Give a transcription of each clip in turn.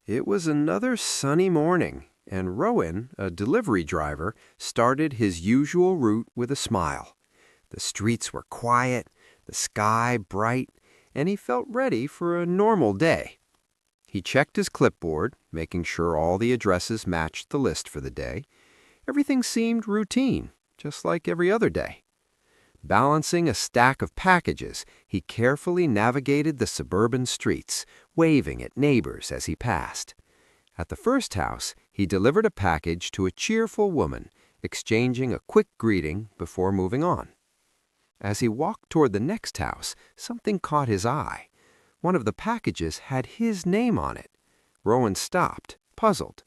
It was another sunny morning, and Rowan, a delivery driver, started his usual route with a smile. The streets were quiet, the sky bright, and he felt ready for a normal day. He checked his clipboard, making sure all the addresses matched the list for the day. Everything seemed routine, just like every other day. Balancing a stack of packages, he carefully navigated the suburban streets, waving at neighbors as he passed. At the first house, he delivered a package to a cheerful woman, exchanging a quick greeting before moving on. As he walked toward the next house, something caught his eye. One of the packages had his name on it. Rowan stopped, puzzled.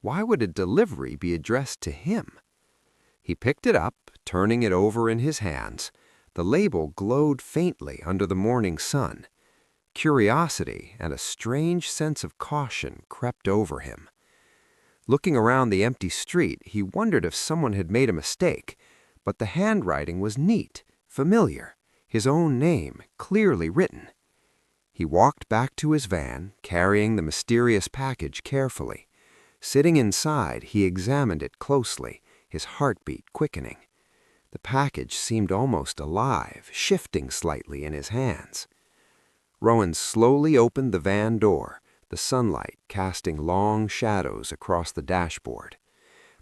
Why would a delivery be addressed to him? He picked it up, turning it over in his hands. The label glowed faintly under the morning sun. Curiosity and a strange sense of caution crept over him. Looking around the empty street, he wondered if someone had made a mistake, but the handwriting was neat, familiar, his own name clearly written. He walked back to his van, carrying the mysterious package carefully. Sitting inside, he examined it closely, his heartbeat quickening. The package seemed almost alive, shifting slightly in his hands. Rowan slowly opened the van door, the sunlight casting long shadows across the dashboard.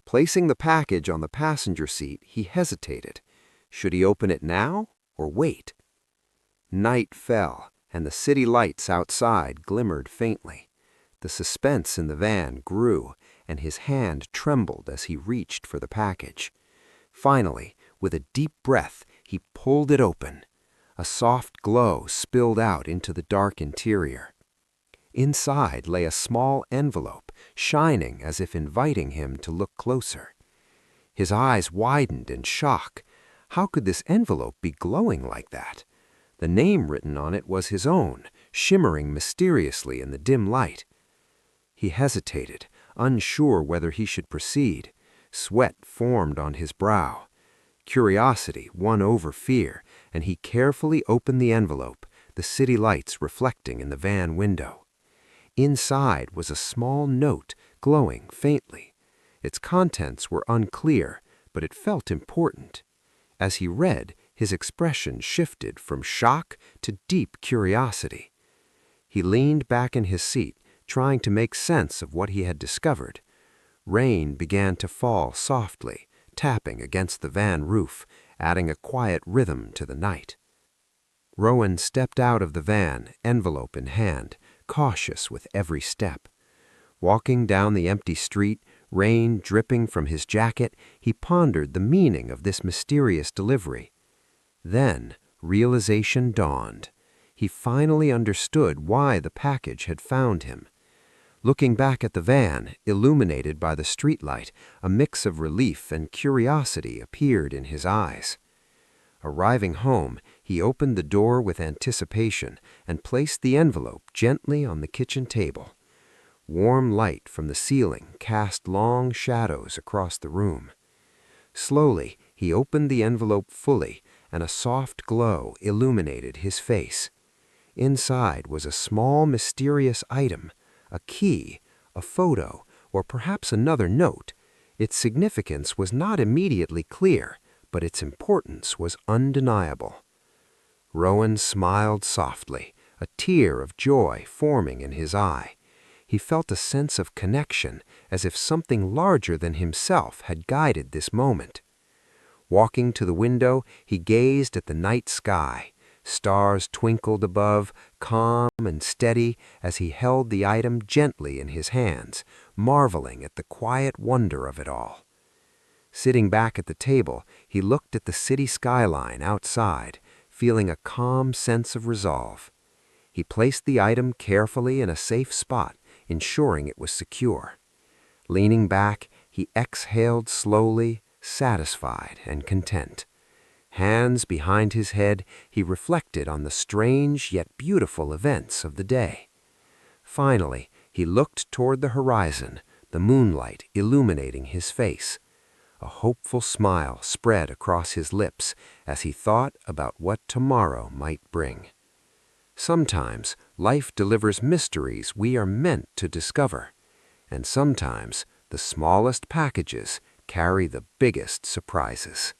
Placing the package on the passenger seat, he hesitated. Should he open it now or wait? Night fell, and the city lights outside glimmered faintly. The suspense in the van grew, and his hand trembled as he reached for the package. Finally, with a deep breath, he pulled it open. A soft glow spilled out into the dark interior. Inside lay a small envelope, shining as if inviting him to look closer. His eyes widened in shock. How could this envelope be glowing like that? The name written on it was his own, shimmering mysteriously in the dim light. He hesitated, unsure whether he should proceed. Sweat formed on his brow. Curiosity won over fear, and he carefully opened the envelope, the city lights reflecting in the van window. Inside was a small note, glowing faintly. Its contents were unclear, but it felt important. As he read, his expression shifted from shock to deep curiosity. He leaned back in his seat, trying to make sense of what he had discovered. Rain began to fall softly, tapping against the van roof, adding a quiet rhythm to the night. Rowan stepped out of the van, envelope in hand, cautious with every step. Walking down the empty street, rain dripping from his jacket, he pondered the meaning of this mysterious delivery. Then, realization dawned. He finally understood why the package had found him. Looking back at the van, illuminated by the streetlight, a mix of relief and curiosity appeared in his eyes. Arriving home, he opened the door with anticipation and placed the envelope gently on the kitchen table. Warm light from the ceiling cast long shadows across the room. Slowly, he opened the envelope fully, and a soft glow illuminated his face. Inside was a small mysterious item, a key, a photo, or perhaps another note. Its significance was not immediately clear, but its importance was undeniable. Rowan smiled softly, a tear of joy forming in his eye. He felt a sense of connection, as if something larger than himself had guided this moment. Walking to the window, he gazed at the night sky. Stars twinkled above, calm and steady, as he held the item gently in his hands, marveling at the quiet wonder of it all. Sitting back at the table, he looked at the city skyline outside, feeling a calm sense of resolve. He placed the item carefully in a safe spot, ensuring it was secure. Leaning back, he exhaled slowly, satisfied and content. Hands behind his head, he reflected on the strange yet beautiful events of the day. Finally, he looked toward the horizon, the moonlight illuminating his face. A hopeful smile spread across his lips as he thought about what tomorrow might bring. Sometimes life delivers mysteries we are meant to discover. And sometimes the smallest packages carry the biggest surprises.